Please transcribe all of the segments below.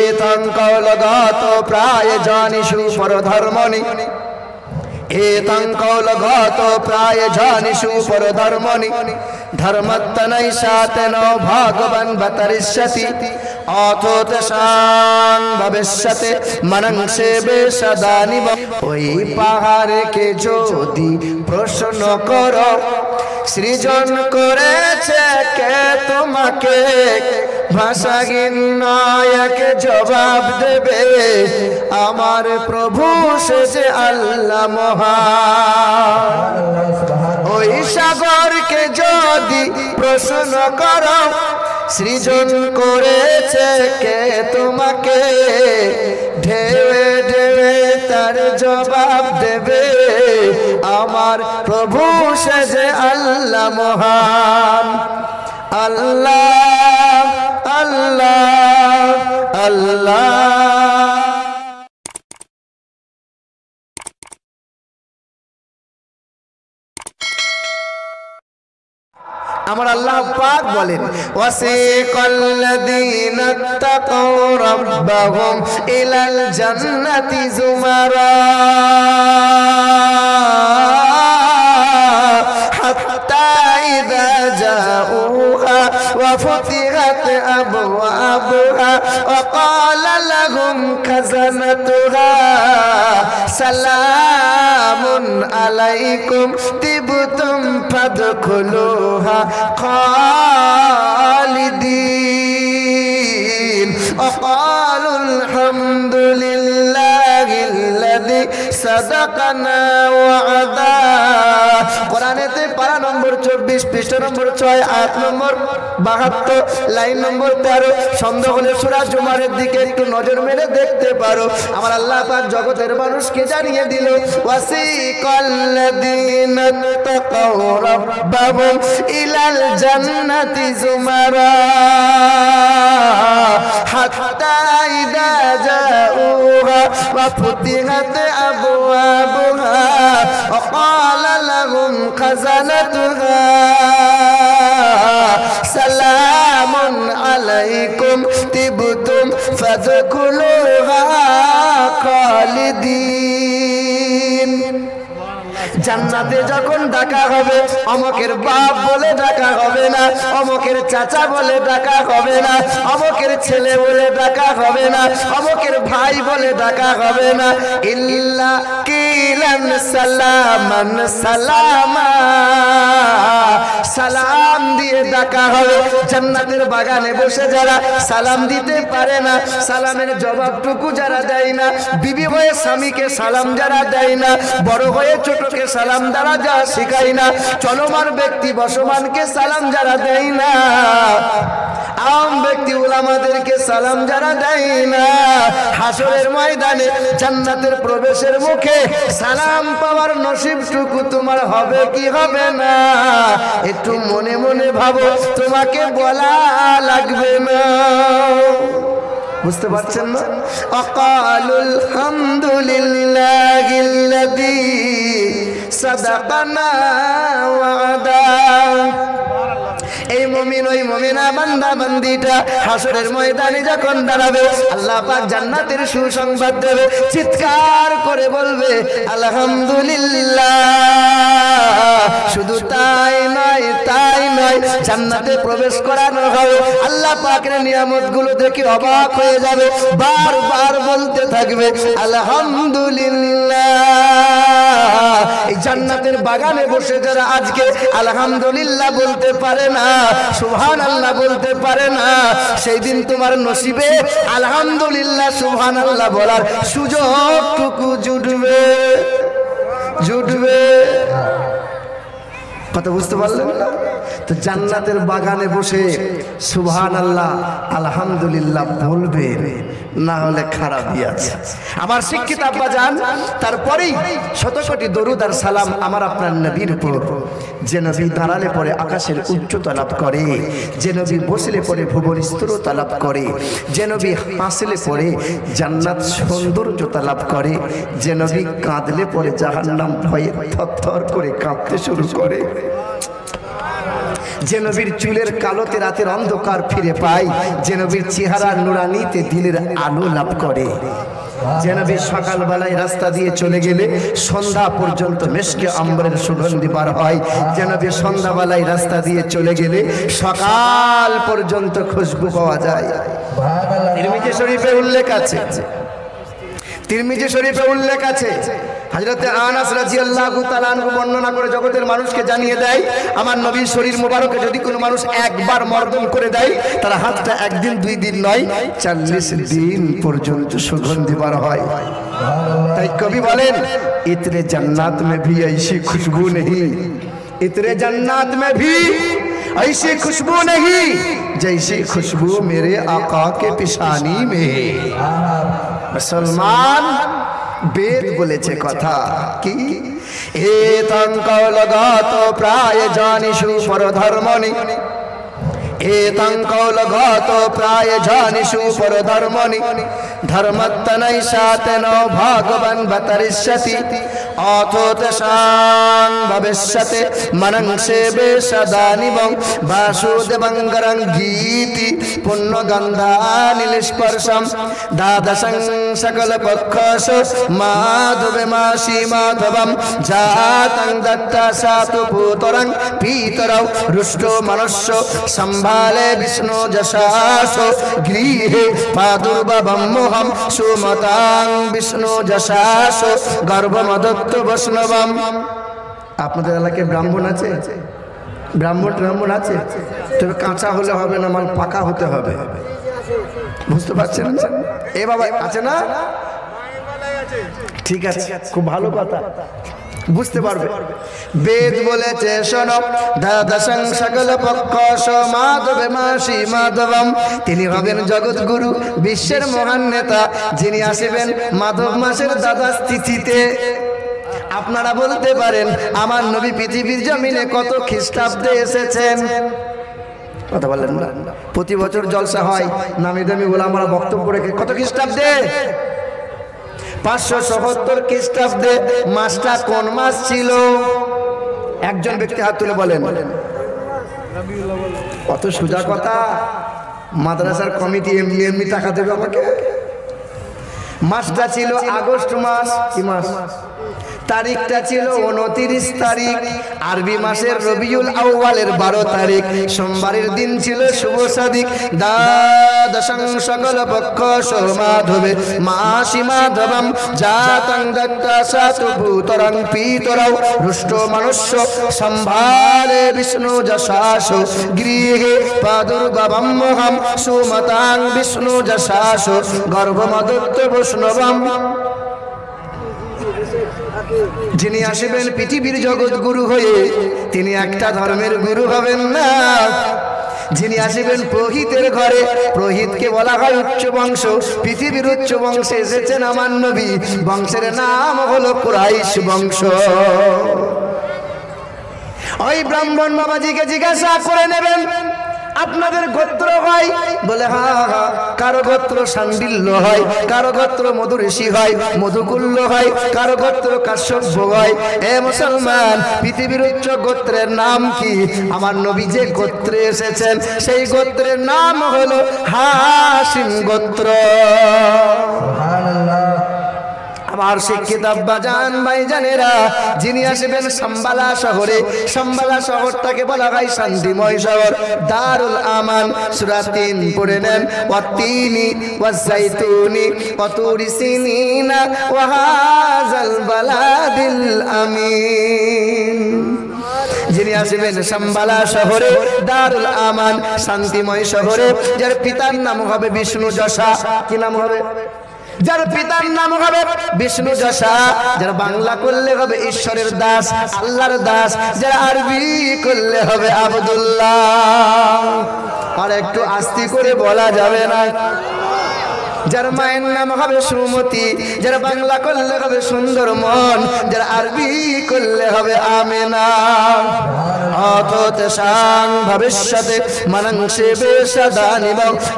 এতং কৌলগত প্রায় জানিষু পরধর্মণি এতং কৌলগত প্রায় জানিষু পরধর্মণি ধর্মত্তনৈষাতেন ভগবান বতরিষ্যতি অথো তেষাং ভবিষ্যতে মনং সেবে সদা নিব। ওই পাহাড়কে যদি প্রশ্ন করো সৃজন করেছে কে তোমাকে, ভাষাহীন নায়ক জবাব দেবে আমার প্রভু সে যে আল্লাহ মহান। ওই সাগরকে যদি প্রশ্ন করো সৃজন করেছে কে তোমাকে, ঢেউে ঢেউে তার জবাব দেবে আমার প্রভু সে যে আল্লাহ মহান। আল্লাহ আল্লাহ আল্লাহ। আমার আল্লাহ পাক বলেন ওয়াসিকাল্লাযীনা তাকাউ রাব্বাহুম ইলাল জান্নাতি যুমারা হাত্তা ইযা জাউহা ওয়া ফুতিহাত আবওয়াবুহা ওয়া ক্বালা লাহুম খাযানাতুহা সালামুন আলাইকুম তিবতুম ফাদখুলুহা খালিদিন ওয়া ক্বালু আলহামদুলিল্লাহিল্লাযী সাদাকানা ওয়া'দা। কোরআনেতে পারা নম্বর 24 পৃষ্ঠা নম্বর 6 আয়াত নম্বর 72 লাইন নম্বর 13। সন্দেহ হলে সূরা জুমারের দিকে একটু নজর মেরে দেখতে পারো। আমার আল্লাহ পাক জগতের মানুষকে জানিয়ে দিল ওয়াসিকাল্লাযীনা তাকাউ রাব্বাহুম ইলাল জান্নাতি যুমারা হাত্তা ইযা জাউহা ওয়া ফুতিহাত আবওয়াবুহা ওয়া ক্বালা লাহুম খাযানাতুহা সালামুন আলাইকুম তিবতুম ফাদখুলুহা খালিদিন। জান্নাতে যখন ডাকা হবে অমকের বাপ বলে ডাকা হবে না, অমকের চাচা বলে ডাকা হবে না, অমকের ছেলে বলে ডাকা হবে না, অমকের ভাই বলে ডাকা হবে না। ইল্লা কিলান সালামান সালামা, সালাম দিয়ে ডাকা হবে। জান্নাতের বাগানে বসে যারা সালাম দিতে পারে না, সালামের জবাবটুকু যারা দেয় না, বিবি হয়ে স্বামীকে সালাম যারা দেয় না, বড় হয়ে ছোটকে সালাম যারা যা শিখায় না, চলমান ব্যক্তি বসমানকে সালাম যারা দেয় না, আম ব্যক্তি উলামাদেরকে সালাম যারা দেয় না, হাসরের ময়দানে জান্নাতের প্রবেশের মুখে সালাম পাওয়ার নসিবটুকু তোমার হবে কি হবে না একটু মনে মনে ভাবো, তোমাকে বলা লাগবে না। বুঝতে পারছেন না? আকালুল হামদুলিল্লাহিল্লাযী সাদাকানা ওয়া'দা। এই মুমিন ওই মুমিনা বান্দা বান্দিটা হাসরের ময়দানে যখন দাঁড়াবে আল্লাহ পাক জান্নাতের সুসংবাদ দেবে, চিৎকার করে বলবে আলহামদুলিল্লাহ। শুধু তাই নয় জান্নাতে প্রবেশ করানো হবে। আল্লাহ পাকের নিয়ামতগুলো দেখে অবাক হয়ে যাবে, বারবার বলতে থাকবে আলহামদুলিল্লাহ। এই জান্নাতের বাগানে বসে যারা আজকে আলহামদুলিল্লাহ বলতে পারে না, সুবহানাল্লাহ বলতে পারে না, সেই দিন তোমার নসিবে আলহামদুলিল্লাহ সুবহানাল্লাহ বলার সুযোগটুকু জুটবে। কথা বুঝতে পারলেন না? তো জান্নাতের বাগানে বসে সুবহানাল্লাহ আলহামদুলিল্লাহ বলবে, না হলে খারাপই আছে। আমার শিক্ষিত আব্বা জান, তারপরেই শত কোটি দরুদ আর সালাম আমার আপনার নবীর উপর। যে নবী দাঁড়ালে পরে আকাশের উচ্চতা লাভ করে, যে নবী বসলে পরে ভুবন স্থিরতা লাভ করে, যে নবী হাসলে পরে জান্নাত সৌন্দর্যতা লাভ করে, যে নবী কাঁদলে পরে জাহান্নাম ভয়ে থরথর করে কাঁপতে শুরু করে, যে নবীর চুলের কালোতে রাতের অন্ধকার ফিরে পায়, যে নবীর চেহারার নুরানিতে দিলের আলো লাভ করে, যে নবী সকালবেলায় রাস্তা দিয়ে চলে গেলে সন্ধ্যা পর্যন্ত মেশকে আম্বরের সুগন্ধি বার হয়, যে নবী সন্ধ্যাবেলায় রাস্তা দিয়ে চলে গেলে সকাল পর্যন্ত খুশবু পাওয়া যায়। তিরমিজি শরীফে উল্লেখ আছে, তিরমিজি শরীফে উল্লেখ আছে, হযরতে আনাস রাদিয়াল্লাহু তাআলা আনহু বর্ণনা করে জগতের মানুষকে জানিয়ে দেয়, আমার নবীর শরীর মোবারকে যদি কোনো মানুষ একবার মর্দন করে দেয়, তার হাতটা একদিন দুই দিন নয় 40 দিন পর্যন্ত সুগন্ধি বার হয়। তাই কবি বলেন, ইতরে জান্নাত মে ভি ऐसी খুশবু नहीं, इतरे जन्नत में भी ऐसी खुशबू नहीं जैसी खुशबू मेरे आका के पिशानी में। मुसलमान বেদ বলেছে কথা কি, এ তঙ্কলগত প্রায় জানিসু পরধর্মনি, এ তঙ্কলগত প্রায় জানিসু পরধর্মনি, ধর্মত্তনৈষাতেন ভগবান বতরিষ্যতি, অথোতসাং ভবিষ্যতে মনং সেবে সদা নিবং বাসুদেবং গরং গীতি পুণ্যগন্ধানিস্পর্শম দ্বাদশং সকল পক্ষস মাধবে মাসি মাধবম জাতং দত্তা সাতু পুতরং পিতরৌ রুষ্ট মনুষ্য সম্ভালে বিষ্ণু যশাস গৃহে প্রাদুর্ভবম মোহম সুমতাং বিষ্ণু যশাস গর্ভমদত্ত বৈষ্ণবম। আপনাদের এলাকায় ব্রাহ্মণ আছে? ব্রাহ্মণ আছে, তবে কাঁচা হলে হবে না, মাল পাকা হতে হবে, বুঝতে পারছেন? এ বাবা আছে না? ঠিক আছে, খুব ভালো কথা, বুঝতে পারবে। বেদ বলেছে শোনো, দ্বাদশং সকল পক্ষ মাধবে মাসি মাধবম, তিনি হবেন জগৎগুরু, বিশ্বের মহান নেতা, যিনি আসিবেন মাধব মাসের দ্বাদশ তিথিতে। আপনারা বলতে পারেন আমার নবী পৃথিবীর জমিনে কত খ্রিস্টাব্দে এসেছেন? কথা বলেন না, প্রতি বছর জলসা হয়, নামি দামি ওলামারা বক্তব্য রেখে, কত খ্রিস্টাব্দে? 577 খ্রিস্টাব্দে। মাসটা কোন মাস ছিল? একজন ব্যক্তি হাত তুলে বলেন। কত সোজা কথা, মাদ্রাসার কমিটি এমনি এমনি টাকা দেবে আমাকে। মাসটা ছিল আগস্ট মাস। কি মাস? তারিখটা ছিল 29 তারিখ, আরবি মাসের রবিউল আউয়ালের 12 তারিখ, সোমবারের দিন ছিল শুভ সাদিক। দ্বাদশং সকল পক্ষ মাধবে মাসি মাধবম জাতং দত্তা সাতু ভূতরং পিতরৌ রুষ্ট মনুষ্য সম্ভারে বিষ্ণু যশাস গৃহে প্রাদুর্ভবম মোহম সুমতাং বিষ্ণু যশাস গর্ভমদত্ত বৈষ্ণবম। যিনি আসবেন পৃথিবীর জগৎ গুরু হয়ে, তিনি একটা ধর্মের গুরু হবেন না। যিনি আসবেন পুরোহিতের ঘরে, পুরোহিতকে বলা হয় উচ্চ বংশ, পৃথিবীর উচ্চ বংশে এসেছেন আমার নবী, বংশের নাম হলো কুরাইশ বংশ। ওই ব্রাহ্মণ বাবাজিকে জিজ্ঞাসা করে নেবেন, আপনাদের গোত্র হয়? বলে হ্যাঁ। কারো গোত্র শাণ্ডিল্য হয়, কারো গোত্র মধুঋষি হয়, মধুকুল্য হয়, কারো গোত্র কাশ্যপ হয়। এ মুসলমান, পৃথিবীর উচ্চ গোত্রের নাম কি? আমার নবী যে গোত্রে এসেছেন সেই গোত্রের নাম হলো হাশিম গোত্র। সুবহানাল্লাহ। আমার শিক্ষিত আব্বাজান ভাইজানেরা, যিনি আসবেন সাম্বালা শহরে, সাম্বালা শহরটাকে বলা হয় শান্তিময় শহর, দারুল আমান। সূরা 3 পড়ে নেন, ওয়াতিনি ওয়াজাইতুনি ওয়াতুরি সিনিনা ওয়া হাযাল বালাদিল আমিন। যিনি আসবেন সাম্বালা শহরে, দারুল আমান, শান্তিময় শহরে, যার পিতার নাম হবে বিষ্ণু যশা। কি নাম হবে? যার পিতার নাম হবে বিষ্ণু যশা, যার বাংলা করলে হবে ঈশ্বরের দাস, আল্লাহর দাস, যার আরবি করলে হবে আব্দুল্লাহ। আর একটু আস্তে করে বলা যাবে না? যার মায়ের নাম হবে সুমতি, যার বাংলা করলে হবে সুন্দর মন, যার আরবি করলে হবে আমেনা। অথত সাং ভবিষ্যতে মনংসে বেশদানি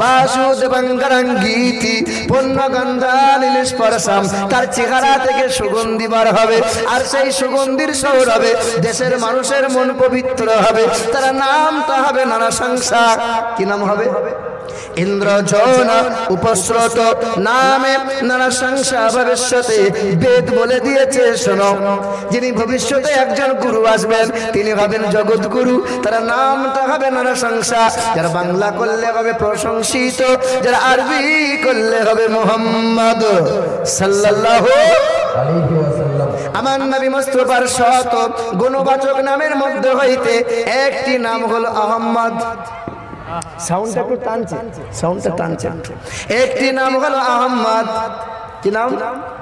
বাসুদেবং গরঙ্গীতি পুণ্যগন্ধানি নিষ্পর্শম। তার চেহারা থেকে সুগন্ধি বার হবে, আর সেই সুগন্ধির সৌরভে দেশের মানুষের মন পবিত্র হবে। তার নামটা হবে নানা সংসার। কি নাম হবে? ইন্দ্রজন উপস্রোত নামে নানা সংসার ভবিষ্যতে বেদ বলে দিয়েছে শোনো। যিনি ভবিষ্যতে একজন গুরু আসবেন তিনি হবেন জগৎ গুরু, তার নামটা হবে নানা সংসার। যারা বাংলা করলে হবে প্রশংসিত, যারা আরবি করলে হবে মুহাম্মদ সাল্লাল্লাহু আলাইহি ওয়াসাল্লাম। আমার নবী মুস্তাফার শত গুণবাচক নামের মধ্যে হইতে একটি নাম হলো আহমদ। সাউন্ডটা একটু টানছে, সাউন্ডটা টানছে। একটি নাম হলো আহমদ। কি নাম?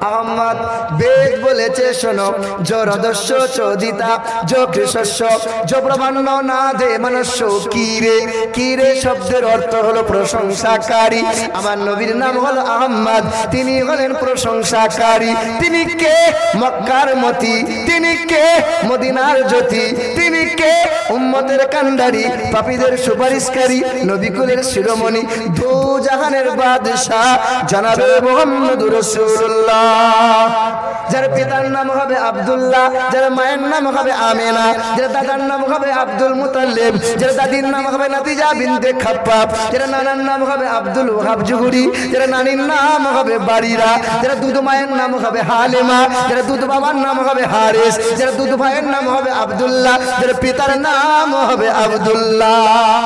আহমদ। বেদ বলেছে শোনো, জো রদস্য চোদিতা জো কৃষস্য জো প্রবন্ন না দে মনুষ্য কিরে। কিরে শব্দের অর্থ হলো প্রশংসাকারী। আমার নবীর নাম হলো আহমদ, তিনি হলেন প্রশংসাকারী। তিনি কে? মক্কার মতি। তিনি কে? মদিনার জ্যোতি। তিনি কে? উম্মতের কান্ডারি, পাপীদের সুপারিশকারী, নবীকুলের শিরোমণি, দু জাহানের বাদশাহ জনাবে মুহাম্মদুর রাসূলুল্লাহ। যার পিতার নাম হবে আব্দুল্লাহ, যার মায়ের নাম হবে আমেনা, যার দাদার নাম হবে আব্দুল মুতাল্লিব, যার দাদির নাম হবে নাতিজা বিনতে খাপ্পাব, যার নানার নাম হবে আব্দুল ওয়াহাব জুহুরি, যার নানির নাম হবে বারিরা, যার দুধ মায়ের নাম হবে হালিমা, যার দুধ বাবার নাম হবে হারিস, যার দুধ ভাইয়ের নাম হবে আব্দুল্লাহ, যার পিতার নাম হবে আব্দুল্লাহ।